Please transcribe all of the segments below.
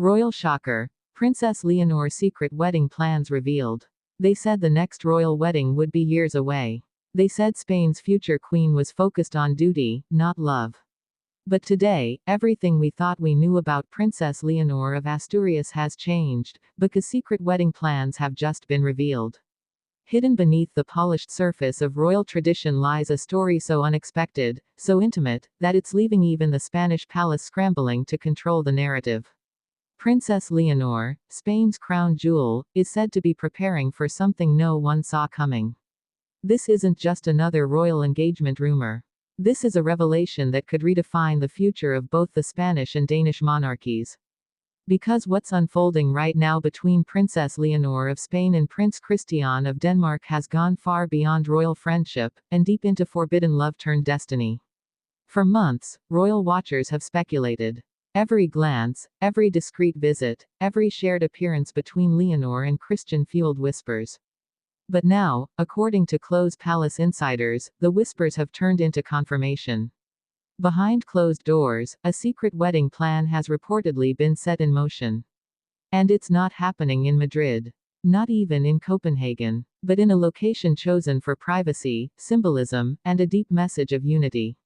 Royal shocker. Princess Leonor's secret wedding plans revealed. They said the next royal wedding would be years away. They said Spain's future queen was focused on duty, not love. But today, everything we thought we knew about Princess Leonor of Asturias has changed, because secret wedding plans have just been revealed. Hidden beneath the polished surface of royal tradition lies a story so unexpected, so intimate, that it's leaving even the Spanish palace scrambling to control the narrative. Princess Leonor, Spain's crown jewel, is said to be preparing for something no one saw coming. This isn't just another royal engagement rumor. This is a revelation that could redefine the future of both the Spanish and Danish monarchies. Because what's unfolding right now between Princess Leonor of Spain and Prince Christian of Denmark has gone far beyond royal friendship, and deep into forbidden love turned destiny. For months, royal watchers have speculated. Every glance, every discreet visit, every shared appearance between Leonor and Christian fueled whispers. But now, according to close palace insiders, the whispers have turned into confirmation. Behind closed doors, a secret wedding plan has reportedly been set in motion. And it's not happening in Madrid. Not even in Copenhagen. But in a location chosen for privacy, symbolism, and a deep message of unity.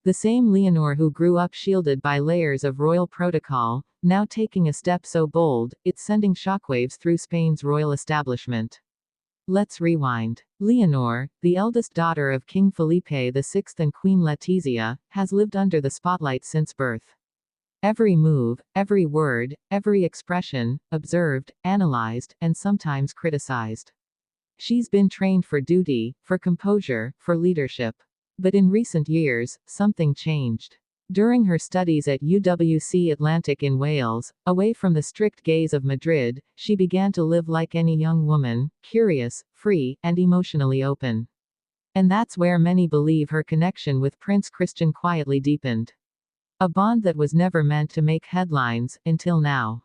The same Leonor who grew up shielded by layers of royal protocol, now taking a step so bold, it's sending shockwaves through Spain's royal establishment. Let's rewind. Leonor, the eldest daughter of King Felipe VI and Queen Letizia, has lived under the spotlight since birth. Every move, every word, every expression, observed, analyzed, and sometimes criticized. She's been trained for duty, for composure, for leadership. But in recent years, something changed. During her studies at UWC Atlantic in Wales, away from the strict gaze of Madrid, she began to live like any young woman, curious, free, and emotionally open. And that's where many believe her connection with Prince Christian quietly deepened. A bond that was never meant to make headlines, until now.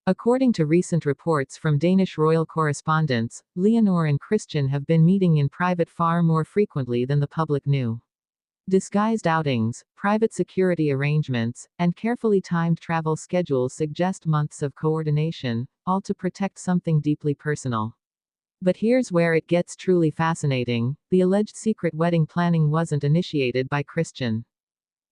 According to recent reports from Danish royal correspondents, Leonor and Christian have been meeting in private far more frequently than the public knew. Disguised outings, private security arrangements, and carefully timed travel schedules suggest months of coordination, all to protect something deeply personal. But here's where it gets truly fascinating: the alleged secret wedding planning wasn't initiated by Christian.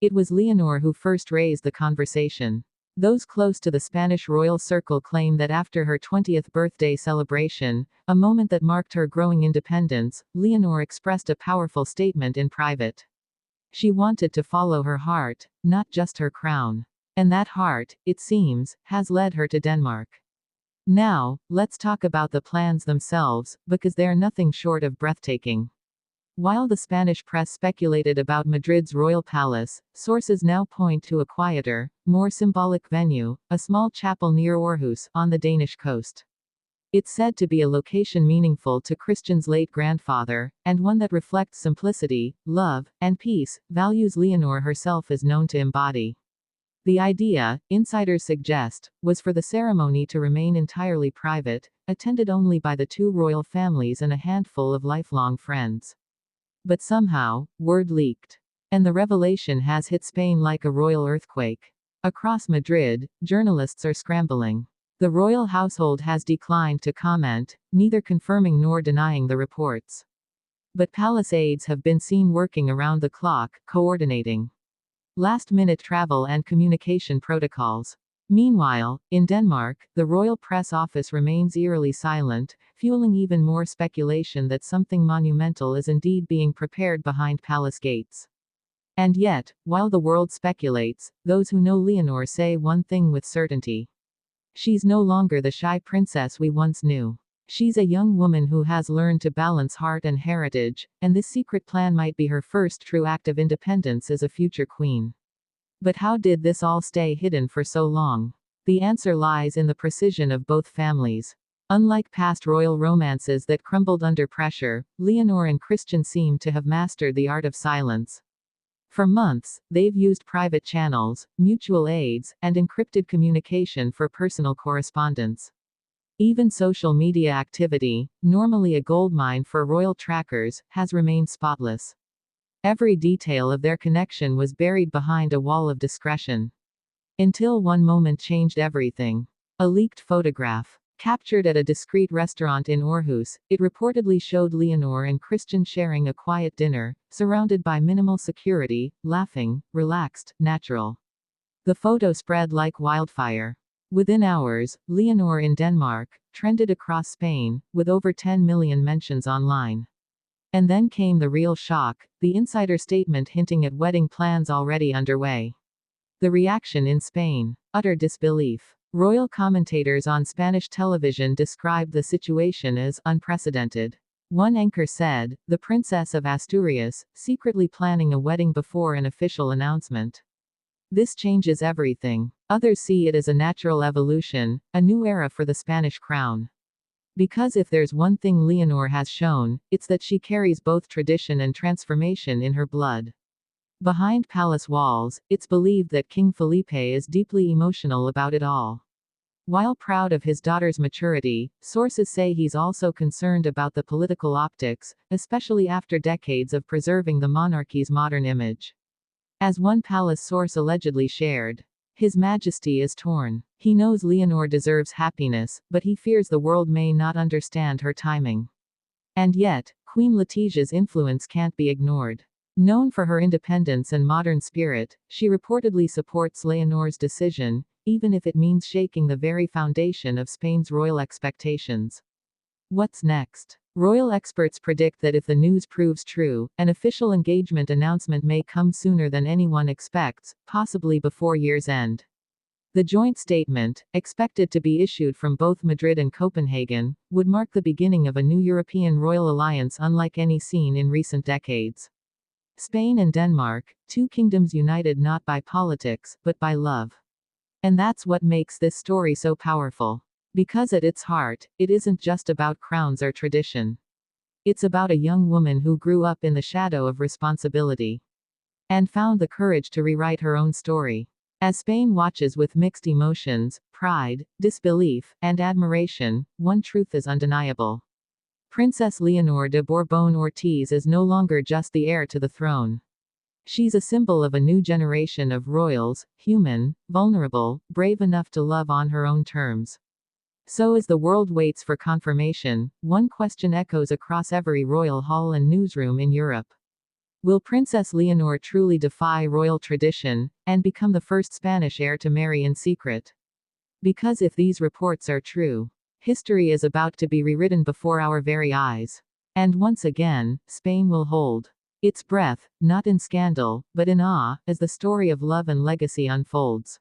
It was Leonor who first raised the conversation. Those close to the Spanish royal circle claim that after her 20th birthday celebration, a moment that marked her growing independence, Leonor expressed a powerful statement in private. She wanted to follow her heart, not just her crown. And that heart, it seems, has led her to Denmark. Now, let's talk about the plans themselves, because they're nothing short of breathtaking. While the Spanish press speculated about Madrid's royal palace, sources now point to a quieter, more symbolic venue, a small chapel near Aarhus, on the Danish coast. It's said to be a location meaningful to Christian's late grandfather, and one that reflects simplicity, love, and peace, values Leonor herself is known to embody. The idea, insiders suggest, was for the ceremony to remain entirely private, attended only by the two royal families and a handful of lifelong friends. But somehow, word leaked. And the revelation has hit Spain like a royal earthquake. Across Madrid, journalists are scrambling. The royal household has declined to comment, neither confirming nor denying the reports. But palace aides have been seen working around the clock, coordinating last-minute travel and communication protocols. Meanwhile, in Denmark, the royal press office remains eerily silent, fueling even more speculation that something monumental is indeed being prepared behind palace gates. And yet, while the world speculates, those who know Leonor say one thing with certainty. She's no longer the shy princess we once knew. She's a young woman who has learned to balance heart and heritage, and this secret plan might be her first true act of independence as a future queen. But how did this all stay hidden for so long? The answer lies in the precision of both families. Unlike past royal romances that crumbled under pressure, Leonor and Christian seem to have mastered the art of silence. For months, they've used private channels, mutual aids, and encrypted communication for personal correspondence. Even social media activity, normally a goldmine for royal trackers, has remained spotless. Every detail of their connection was buried behind a wall of discretion. Until one moment changed everything. A leaked photograph. Captured at a discreet restaurant in Aarhus, it reportedly showed Leonor and Christian sharing a quiet dinner, surrounded by minimal security, laughing, relaxed, natural. The photo spread like wildfire. Within hours, Leonor in Denmark trended across Spain, with over 10 million mentions online. And then came the real shock, the insider statement hinting at wedding plans already underway. The reaction in Spain: utter disbelief. Royal commentators on Spanish television described the situation as unprecedented. One anchor said, "The Princess of Asturias, secretly planning a wedding before an official announcement. This changes everything." Others see it as a natural evolution, a new era for the Spanish crown. Because if there's one thing Leonor has shown, it's that she carries both tradition and transformation in her blood. Behind palace walls, it's believed that King Felipe is deeply emotional about it all. While proud of his daughter's maturity, sources say he's also concerned about the political optics, especially after decades of preserving the monarchy's modern image. As one palace source allegedly shared, "His Majesty is torn. He knows Leonor deserves happiness, but he fears the world may not understand her timing." And yet, Queen Letitia's influence can't be ignored. Known for her independence and modern spirit, she reportedly supports Leonor's decision, even if it means shaking the very foundation of Spain's royal expectations. What's next? Royal experts predict that if the news proves true, an official engagement announcement may come sooner than anyone expects, possibly before year's end. The joint statement, expected to be issued from both Madrid and Copenhagen, would mark the beginning of a new European royal alliance unlike any seen in recent decades. Spain and Denmark, two kingdoms united not by politics, but by love. And that's what makes this story so powerful. Because at its heart, it isn't just about crowns or tradition. It's about a young woman who grew up in the shadow of responsibility and found the courage to rewrite her own story. As Spain watches with mixed emotions, pride, disbelief, and admiration, one truth is undeniable. Princess Leonor de Bourbon-Ortiz is no longer just the heir to the throne. She's a symbol of a new generation of royals, human, vulnerable, brave enough to love on her own terms. So as the world waits for confirmation, one question echoes across every royal hall and newsroom in Europe. Will Princess Leonor truly defy royal tradition, and become the first Spanish heir to marry in secret? Because if these reports are true, history is about to be rewritten before our very eyes. And once again, Spain will hold its breath, not in scandal, but in awe, as the story of love and legacy unfolds.